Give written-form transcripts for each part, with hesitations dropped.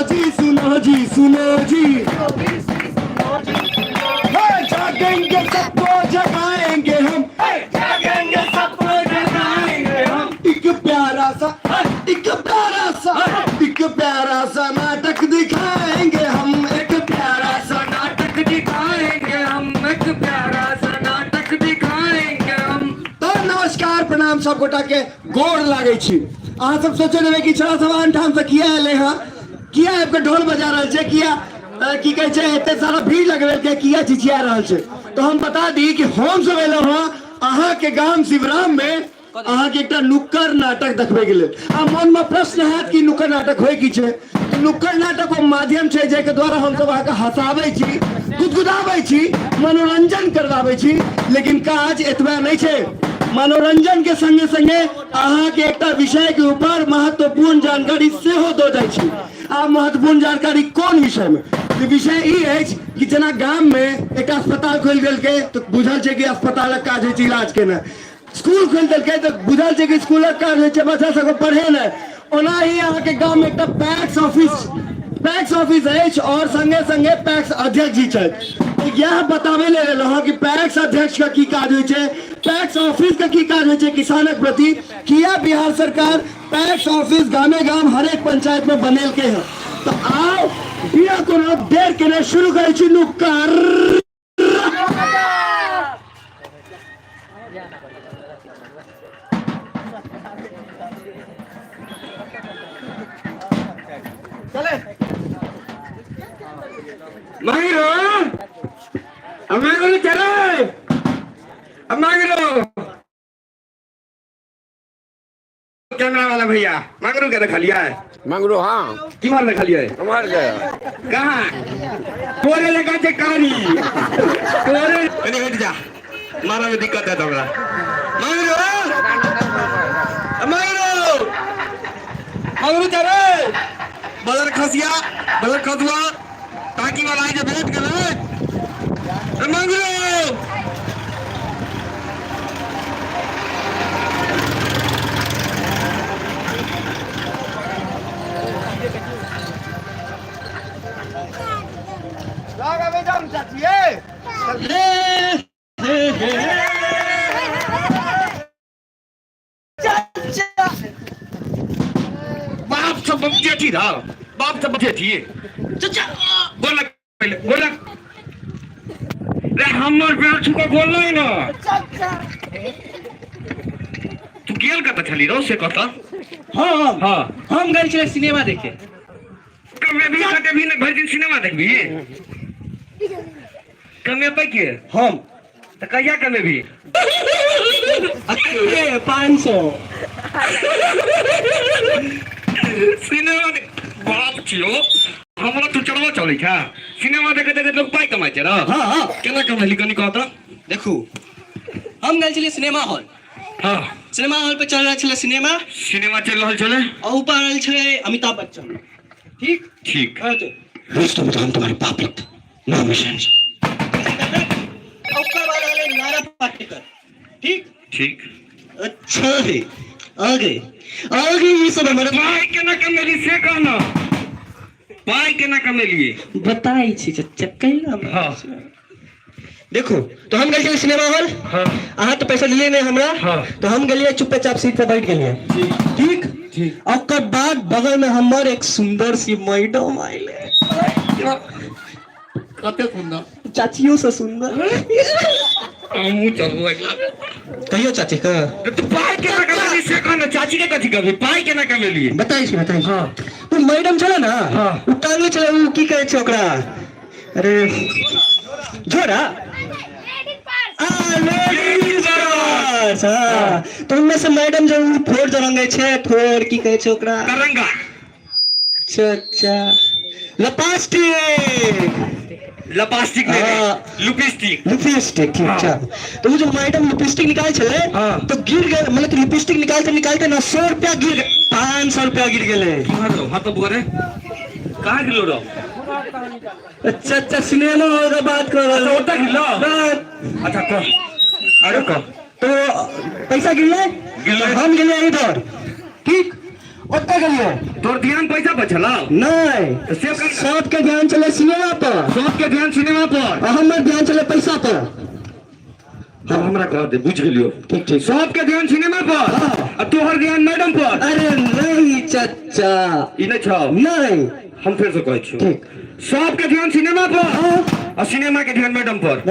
जी सुनो जी सुनो जी, जागेंगे सबको जगाएंगे हम, जागेंगे सबको जगाएंगे हम। एक प्यारा सा नाटक दिखाएंगे हम, एक प्यारा सा नाटक दिखाएंगे हम, एक प्यारा सा नाटक दिखाएंगे हम। तो नमस्कार प्रणाम सब गोटा के गोड़ लागे छी। अहाँ सब सोचे रहे कि छोड़ा सब अंठाम से किया एले हां, किया आपके ढोल बजा रहल छै, किया की कहे छै एते सारा भीड़ लगवेल के किया चिचिया रहल छै। तो हम बता दी कि हम सब एलो हां अहाँ के गांव शिवराम में अहाँ के एकटा नुक्कड़ नाटक देखबे के लेल। आ मन में प्रश्न हैत कि नुक्कड़ नाटक होय की छै। नुक्कड़ नाटक वो माध्यम छै जे के द्वारा हम सब अहाँ के हंसाबै छी, गुदगुदाबै छी, मनोरंजन करवाबै छी। लेकिन काज एतबा नहीं छै, मनोरंजन के संगे संगे अहाँ के एकटा विषय के ऊपर महत्वपूर्ण जानकारी सेहो दो जाय छी। आ महत्वपूर्ण जानकारी कोन विषय में? विषय ई अछि कि जना गाम में एक अस्पताल खोल देल के तो बुझल छै कि अस्पतालक काज है इलाज केना, स्कूल खोल देल के तो बुझल छै कि स्कूलक काज है बच्चा सबके पढ़ेना। ओना ही अहाँ के गाम में एकटा पैक्स ऑफिस अछि और संगे संगे पैक्स अध्यक्ष जी छै। यह बतावे ले रहा कि पैक्स अध्यक्ष का की काज होय छै, पैक्स ऑफिस का की काज होय छै किसानक प्रति। किया बिहार सरकार पैक्स ऑफिस गामे गाम हर एक पंचायत में बनेल के है। तो आओ बिना कोनो देर के शुरू करे छी नुक्कड़। कैमरा वाला भैया मंगरू के रखा लिया है। मंगरू हाँ की मार रखा लिया है? मर गया। कहाँ तोरे लगा के कहानी तोरे कनी हट जा, मारा में दिक्कत है तोरा। मंगरू मंगरू मंगरू चले बदर खसुआ ताकि वाला आई जे भेंट गेले मंगरू। बाप सब जेठी था, बाप सब जेठी चाचा बोला बोला रे हमर प्यार छुको बोल नहीं ना तू गेल कत छली रो से कत? हां हम गए छले सिनेमा देखे। कमे भी कते भी न भर दिन सिनेमा देखबी कमे पे के हम त कहिया कमे भी अके 500 सिनेमा बाप छियो हमरा तू चढ़वा चले छा सिनेमा देखे देखे लोग पाई कमाई छ र। हां केना कमाई कनी कहत देखू हम गए छले सिनेमा हॉल। हां सिनेमा हॉल पे चल रहा छले सिनेमा चल रहल छले और ऊपर आल छले अमिताभ बच्चन। ठीक ठीक दोस्तों तो हम तुम्हारे बाप लगते नो मिशन। ऊपर वाला आले नारा पाटेकर। ठीक ठीक अच्छा है आगे ये सब हमारे पाई केना कमेली से कहना पाई केना कमेलिए बताई छी चच्चा कहला। हां देखो तो हम गए सिनेमा हॉल। हां अहाँ तो पैसा लिए नहीं हमरा। हाँ। तो हम गए चुपचाप सीट पे बैठ गए। ठीक ठीक और बाद बगल में हमार एक सुंदर सी मैडम आइले। कते सुंदर चाचियों से सुंदर हमू चलबो कहियो चाची का तो पाई केना कमेली से कहना चाची के कथी कहबी पाई केना कमेलिए बताई। हां तो मैडम चला ना हाँ। वो टांगे चला वो की कहे छै ओकरा अरे झोरा लेडीज पर्स। हां तो उनमें से मैडम जब फोड़ जरंगे छे फोड़ की कहे छै ओकरा करंगा चाचा लपास्टिक नहीं लिपस्टिक ठीक था। तो वो जो मैडम लिपस्टिक निकाल चले हाँ। तो गिर गए मतलब लिपस्टिक निकालते ना 100 रुपया गिर गए 500 रुपया गिर गए। हां तो बोले कहां गिलो रो अच्छा सिनेमा हॉल का बात कर रहा ओटा गिलो अच्छा कह अरे कह तो पैसा गिरले गिरले। हम गिरले इधर। ठीक ओते गेलिए तोर ध्यान पैसा पर छला नहीं तो सेव कर सबके ध्यान चले सिनेमा पर सबके ध्यान सिनेमा पर और हमर ध्यान चले पैसा पर। अब हमरा कह दे बुझ गेलियो ठीक ठीक सबके ध्यान सिनेमा पर आ तोहर ध्यान मैडम पर। अरे नहीं चाचा ई नहीं छौ नहीं हम फिर से कहै छियो ठीक सबके ध्यान सिनेमा पर और सिनेमा के ध्यान मैडम पर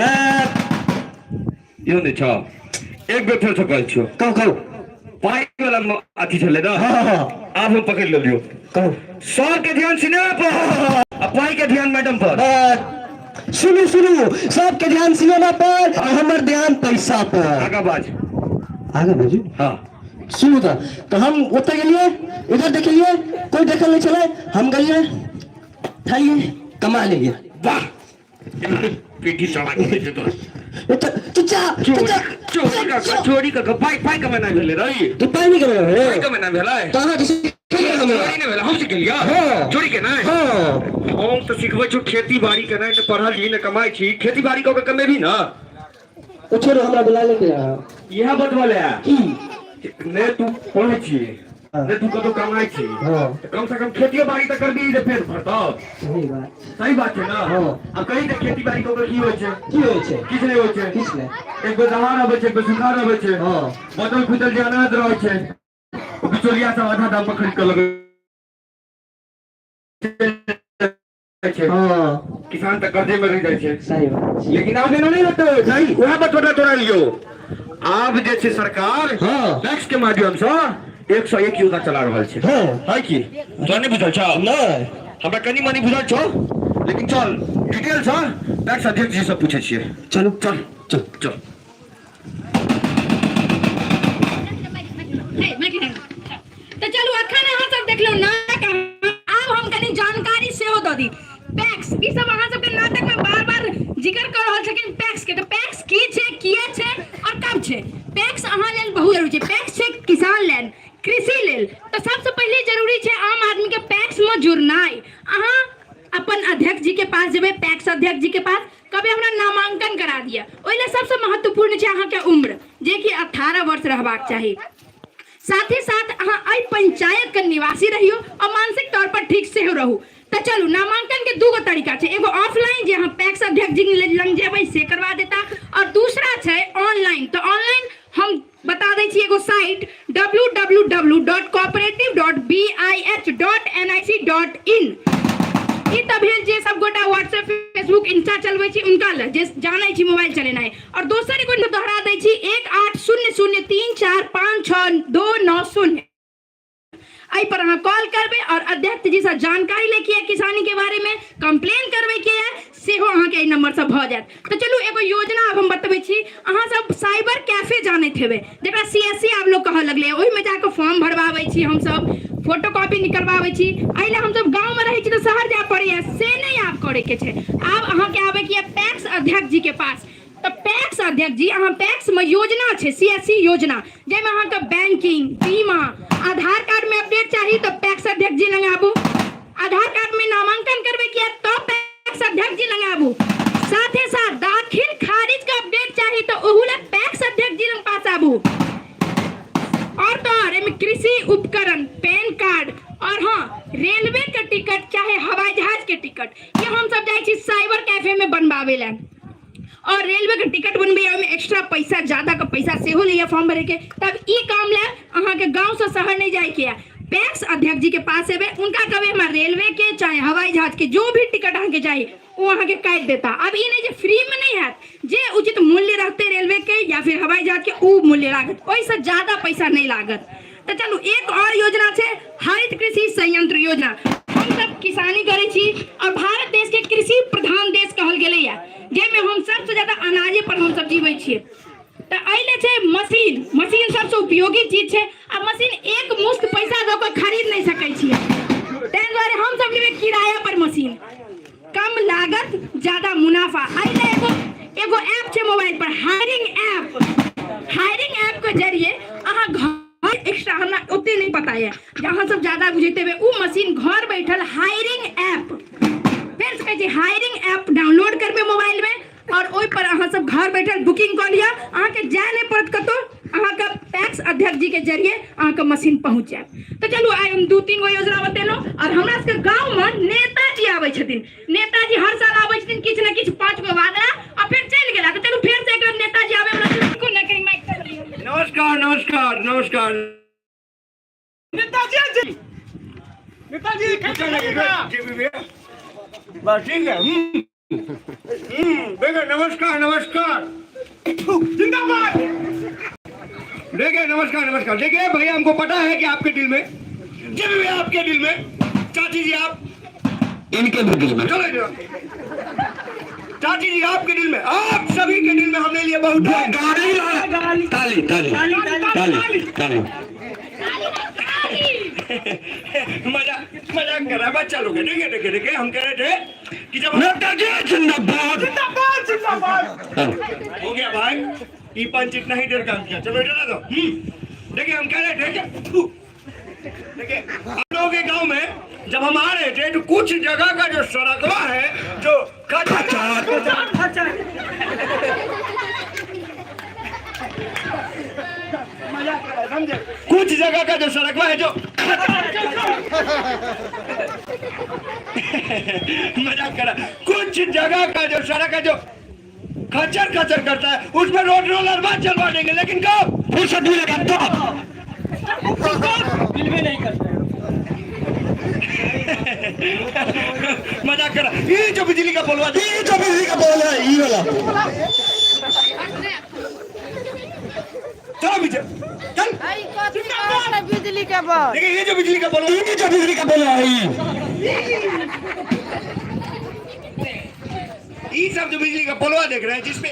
यो नहीं छौ एक बेर फिर से कहै छियो कहो कहो पाई वाला अथी छले ना हाँ आप हम पकड़ लियो कहो सबके ध्यान सिनेमा पर और पाई के ध्यान मैडम पर। सुनो सुनो सबके ध्यान सिनेमा पर और हमर ध्यान पैसा पर। आगा बाज आगे बाजू हाँ सुनो तो हम ओते गेलिए इधर देखलिए कोई देखल नहीं चले हम गलिए खाइए कमा लेंगे। वाह पीठी चढ़ा के दे तो चाचा चोरी का पाई पाई का मना भेले रही तू पाई नहीं कर पाई का मना भेला है कहां किसी चोरी ने भेला हम सीख लिया हाँ। चोरी के ना हां हम तो सीखबै छु खेती बाड़ी के ना पढ़ल ही न कमाई छी खेती बाड़ी को कमे भी ना ओ छोरो हमरा बुला लेंगे यह बतवले की ने तू पढ़ै छी ने तू कतो कमाई छी हां कम से कम खेती बाड़ी त कर दी जे पेट भरता। सही बात है ना हाँ। अब कहीं तो खेती बाड़ी को की होय छै की होय छै किछ नहीं होय छै किछ नहीं एक बेदहार आबै छै बेसुखार आबै छै हां बदल खुदल जे अनाज रहै छै ओ बिचौलिया सब आधा दाम पर खरीद के लगै छै हां किसान तक कर्जे में रह जाय छै। सही बात लेकिन आब एना नहीं रहतै नहीं वह बतोड़ा तोड़ा लियो आब जे छै सरकार हाँ। टैक्स के माध्यम से 101 योजना चला रहल छै हाँ। है की तो नहीं बुझल छौ नहीं हमरा कनी मनी बुझल छौ लेकिन चल डिटेल से टैक्स अध्यक्ष जी से पूछे छियै चलो चल चल चल तो चलू अखन अहाँ सब देख लो नाटक आब हम कनी जानकारी सेहो दऽ दी पैक्स ई सब अहाँ सबके नाटक में बार-बार जिक्र कर रहल छथिन पैक्स के। तो पैक्स की छै किया छै और कब छै। पैक्स अहाँ लेल बहुत जरूरी छै। पैक्स छै किसान लेल कृषि लेल। तो सबसे पहले जरूरी छै आम आदमी के पैक्स में जुड़नाइ। अहाँ अपन अध्यक्ष जी के पास जेबै पैक्स अध्यक्ष जी के पास कभी हमरा नामांकन करा दिया ओइले सबसे महत्वपूर्ण छै अहाँ के उम्र जे कि 18 वर्ष रहबाक चाही। साथ ही साथ अहाँ अइ पंचायत के निवासी रहियो और मानसिक तौर पर ठीक से रहू। तो चलू नामांकन के दूगो तरीका छै एगो ऑफलाइन जे हम पैक्स अध्यक्ष जी लग जेबै से करवा देता और दूसरा छै ऑनलाइन। तो ऑनलाइन हम बता दै छी एगो साइट www.cooperative.bih.nic.in ई त भेल जे सब गोटा व्हाट्सएप फेसबुक इंस्टा चलबै छी उनका ल जे जानै छी मोबाइल चलेनाइ। और दोसर एगो दोहरा दै छी 180034562990 आई पर अहाँ कॉल करबे और अध्यक्ष जी से जानकारी लेके किसानी के बारे में कंप्लेन करबे के सेहो अहाँ के नंबर से भ जात। तो चलू एगो योजना अब हम बतबै छी अहाँ सब साइबर कैफे जानैत हेबै जेकरा सीएससी आप लोग कह लगले ओहि में जाके फॉर्म भरवाबै छी हम सब फोटोकॉपी निकलवाबै छी। आइले हम सब गांव में रहै छी तो शहर जा पड़ै से नहीं आप करे के छै। आब अहाँ के आबे के पैक्स अध्यक्ष जी के पास। तो पैक्स अध्यक्ष जी अहाँ पैक्स में योजना छै सीएससी योजना जेमे अहाँ के बैंकिंग बीमा आधार कार्ड में अपडेट चाहिए तो पैक्स अध्यक्ष जी लग आबू। आधार कार्ड में नामांकन करबे किया तो पैक्स अध्यक्ष जी लग आबू। साथ ही साथ दाखिल खारिज का अपडेट चाहिए तो ओहुला पैक्स अध्यक्ष जी लग पास आबू। और तो कृषि उपकरण पैन कार्ड और हाँ रेलवे के टिकट चाहे हवाई जहाज के टिकट ये हम सब जाए साइबर कैफे में बनवावे ला। और रेलवे के टिकट बनबे में एक्स्ट्रा पैसा ज्यादा का पैसा सेहो लिया फॉर्म भरे के तब ई काम ला अहाँ के गांव से शहर नहीं जाए के पैक्स अध्यक्ष जी के पास एबे उनका कबे हम रेलवे के चाहे हवाई जहाज के जो भी टिकट अहाँ के चाहिए वो अहाँ के काट देता। अब ये नहीं फ्री में नहीं है जे उचित मूल्य रखते रेलवे के या फिर हवाई जहाज के वो मूल्य लागत वैसे ज्यादा पैसा नहीं लागत। तो चलो एक और योजना है हरित कृषि संयंत्र योजना। हम सब किसानी करे छी और भारत देश के कृषि प्रधान देश कहल गेले जेमे हम सबसे ज्यादा अनाजे पर हम सब जीवे छिए। तो अइले छै मशीन मशीन सबसे उपयोगी चीज है। अब मशीन एक मुश्त पैसा दो के खरीद नहीं सकै छिए तें द्वारे हम सब लेबे किराया पर मशीन कम लागत ज्यादा मुनाफा। अइले एगो ऐप छै मोबाइल पर हायरिंग ऐप के जरिए अहाँ घर एक्स्ट्रा हमरा ओते नहीं पता है जहाँ सब ज्यादा बुझेते हुए वो मशीन घर बैठल हायरिंग ऐप फिर से कहे हायरिंग ऐप डाउनलोड करबे मोबाइल में और ओइ पर अहाँ सब घर बैठल बुकिंग कर लिया अहाँ के जाए नहीं पड़त कतो अहाँ के पैक्स अध्यक्ष जी के जरिए अहाँ के मशीन पहुंच जाए। तो चलू आइ हम 2-3 गो योजना बतेलो और हमरा सबके गांव में नेताजी आबै छथिन। नेताजी हर साल आबै छथिन किछ न किछ 5 गो वादा और फिर चल गेला। तो चलू फिर से एक बार नेताजी आबै वाला को न कहीं माइक कर लियो। नमस्कार नमस्कार नमस्कार नेताजी जी, नेताजी कैसे लगेगा? बस ठीक है। देखिए नमस्कार नमस्कार जिंदाबाद। देखिए नमस्कार नमस्कार। देखिए भैया हमको पता है कि आपके दिल में जब भी आपके दिल में चाची जी आप इनके भी दिल में चलो इधर। चाची जी आपके दिल में आप सभी के दिल में हमने लिए बहुत ताली ताली ताली ताली मजाक कर रहा है बच्चा लोग। देखिए देखिए देखिए हम कह रहे थे कि जब नेताजी जिंदाबाद जिंदाबाद जिंदाबाद। हो गया भाई ये पंच इतना ही देर काम किया। चलो इधर आ जाओ। देखिए हम कह रहे थे देखिए हम लोगों के गांव में जब हम आ रहे थे तो कुछ जगह का जो सड़कवा है जो समझे कुछ जगह का जो सड़कवा है जो मजाक करा कुछ जगह का जो सड़क है जो खचर खचर करता है उस पर रोड रोलर बात चलवा देंगे। लेकिन कब फुर्सत मिलेगा तो मजाक करा ये जो बिजली का पोल ये जो बिजली का बोल है ये वाला चलो पीछे चल। बिजली के बोल। देखिए ये जो बिजली का पोल ये जो बिजली का बोल है ये सब जो बिजली का पोलवा देख रहे हैं जिसपे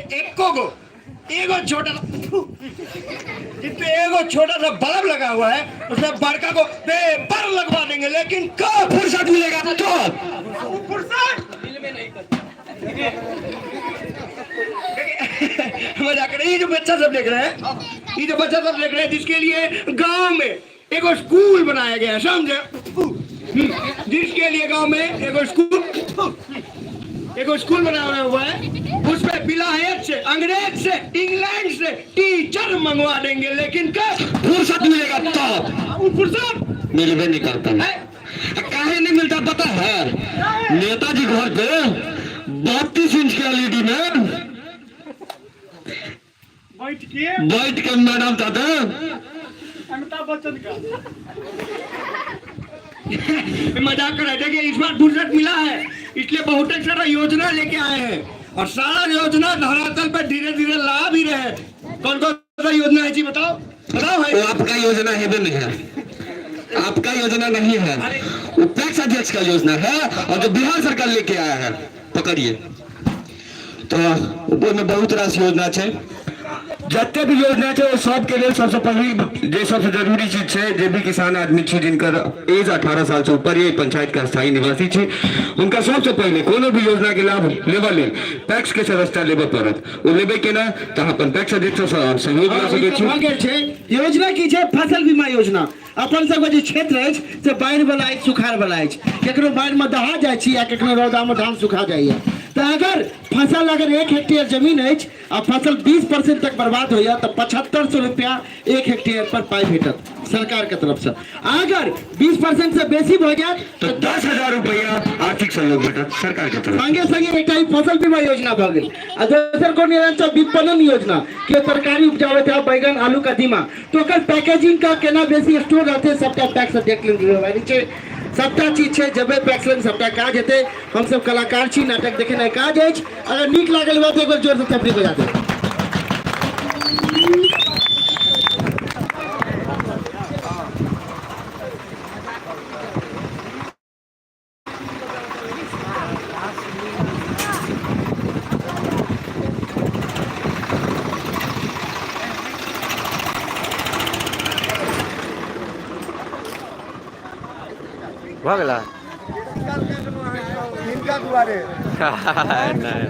एगो छोटा सा बल्ब लगा हुआ है उसमें बड़का को पेपर लगवा देंगे। लेकिन कब फुर्सत मिलेगा तो मजाक कर रहे हैं। ये जो बच्चा सब देख रहे हैं जिसके लिए गांव में एक स्कूल बनाया गया है समझे। जिसके लिए गांव में एक स्कूल बनाया हुआ है उसमें विलायत से अंग्रेज से इंग्लैंड से टीचर मंगवा देंगे। लेकिन कब फुर्सत मिलेगा तो फुर्सत मिलवे नहीं करता काहे नहीं मिलता पता है। नेताजी घर पे 32 इंच के एलईडी में बैठ के मैडम था अमिताभ बच्चन का मजाक कर रहे थे कि इस बार फुर्सत मिला है इसलिए बहुत सारा योजना लेके आए हैं और सारा योजना धरातल पर धीरे धीरे ला भी रहे हैं। कौन कौन सा योजना है जी बताओ भाई। वो आपका योजना है भी नहीं है आपका योजना नहीं है वो पैक्स अध्यक्ष का योजना है और जो बिहार सरकार लेके आया है पकड़िए तो ऊपर में बहुत रास योजना है जते भी योजना है वो सबके लिए सबसे पहले जो सबसे जरूरी चीज है जो भी किसान आदमी छे जिनकर एज 18 साल से ऊपर ये पंचायत का स्थायी निवासी छे उनका सबसे पहले कोनो भी योजना के लाभ लेवल पैक्स के सदस्यता लेवे पड़त वो लेवे के ना तो अपन पैक्स अध्यक्ष सहयोग ला सके छे। योजना की छै फसल बीमा योजना अपन सबके जे क्षेत्र अछि से बाढ़ि वाला अछि सुखाड़ वाला अछि केकरो बाढ़ि में दहा जाइ छी या केकरो रौदा में धान सुखा जाइए तो अगर फसल अगर 1 हेक्टेयर जमीन अछि आ फसल 20% तक बर्बाद होइए तो 7500 रुपया 1 हेक्टेयर पर पाई भेटत सरकार के तरफ से। अगर 20% से बेसी हो जाए तो 10,000 रुपया आर्थिक सहयोग भेटत सरकार के तरफ संगे संगे एक फसल बीमा योजना भऽ गेल आ दोसर को निरंतर विपणन योजना के तरकारी उपजावे थे बैगन आलू कदीमा तो ओकर पैकेजिंग का केना बेसी स्टोर रहते सबटा टैक्स देख लेंगे सबटा चीज है जब पैक्स लेन सबटा काज हेतै। हम सब कलाकार छी नाटक देखेनाइ काज अछि अगर नीक लागल बात एक बार जोर से थपड़ी बजा दे। भऽ गेला इनका दुआरे नहीं